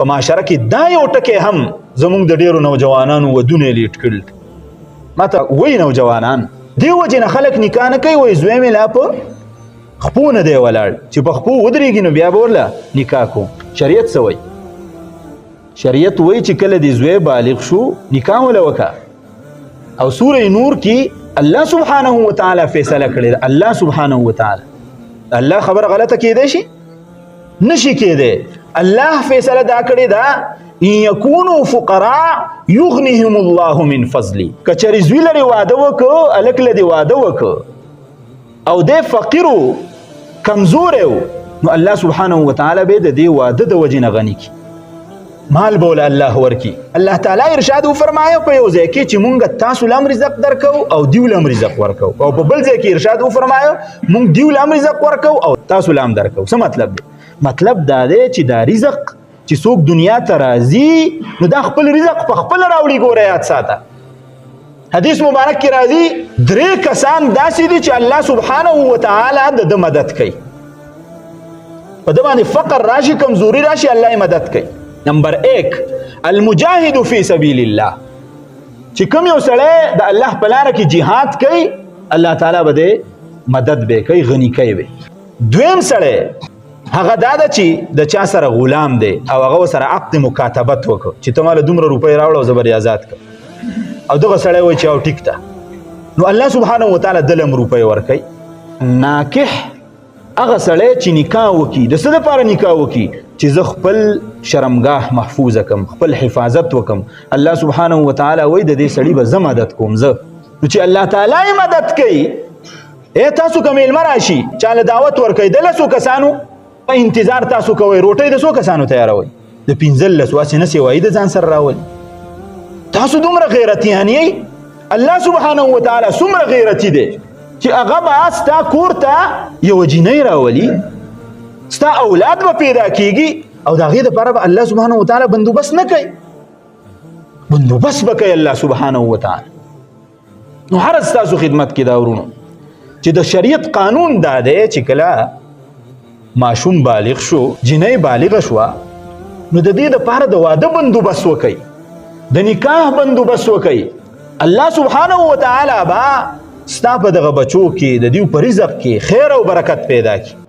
په معاشره کې دا یو ټکی هم زموږ د ډیرو نوجوانانو ودونه لیټ کړل ماته وایي نوجوانان دې وجې نه خلک نکاح نه کوي وایي زوی مې لا په خپو نه دی ولاړ چې په خپو ودرېږي نو بیا به ورله نکاح کوم شریعت څه وایي شریعت وایي چې کله دې زوی بالغ شو نکاح وله وکړه او سوره نور کې الله سبحانه وتعالی فیصله کړې ده الله سبحانه وتعالی الله خبر غلطه کېدی شي نشي کېدی الله فیصله دا کړې ده ان یکونوا فقراء یغنهم الله من فضلی کچری زوی لري واده وکړو الک لدی واده وکړو او د فقیرو کمزور نو الله سبحانه وتعالی به د دې واده د وجې نه غني کی مال بوله الله ورکی الله تعالی ارشاد وفرمایو په یو ځای کې چې مونږ تاسو لم رزق درکو او دیو لم رزق ورکو او په بل ځای کې ارشاد وفرمایو مونږ دیو لم رزق ورکو او تاسو لم درکو څه مطلب دی مطلب دا دی چې دا رزق چې څوک دنیا ته راځي نو دا خپل رزق په خپل راوړي ګوره یاد ساته حدیث مبارک کې راځي درې کسان داسې دي چې الله سبحانه وتعالی د مدد کوي په د باندې فقر راشي کمزوري راشي الله یې مدد کوي نمبر 1 المجاهد فی سبیل الله چې کوم یو سړی د الله په لاره کې جهاد کوي الله تعالی به مدد به کوي غنی کوي دویم سړی هغه دا ده چې د چا سره غلام دی او هغه سره عقد مکاتبت وکړو چې ته مال دومره روپۍ راوړه او زه به آزاد کړم او دغه سړی وایي چې او ټیک ده نو الله سبحانه وتعالی دلم روپۍ ورکوي ناکح هغه سړی چې نکاح وکړي د څه دپاره نکاح وکړي چې زه خپل شرمګاه محفوظ کم خپل حفاظت وکم الله سبحانه وتعالی وایي د دې سړي به زه مدد کوم زه نو چې الله تعالی یې مدد کوي تاسو که میلمه راشي چاله دعوت ورکوي د لسو کسانو په انتظار تاسو کوئ روټۍ د څو کسانو تیاروئ د 15 واسې نه سوایي د ځان سره راولي تاسو دومره غیرتیان یئ الله سبحانه وتعالی څومره غیرتي دی چې هغه به ستا کور ته یوه جینۍ راولي ستا اولاد به پیدا کیږي او د هغې دپاره به الله سبحانه وتعالی بندوبست نه کوي بندوبست به کوي الله سبحانه وتعالی نو هر ستاسو خدمت کې دا ورونو چې د شریعت قانون دا دی چې کله ماشوم بالغ شو جینۍ بالغه شوه نو د دې دپاره د واده بندوبست وکوي د نکاح بندوبست وکوي الله سبحانه وتعالی به ستا په دغه بچو کې د دیو په رزق کې خیر او برکت پیدا کړي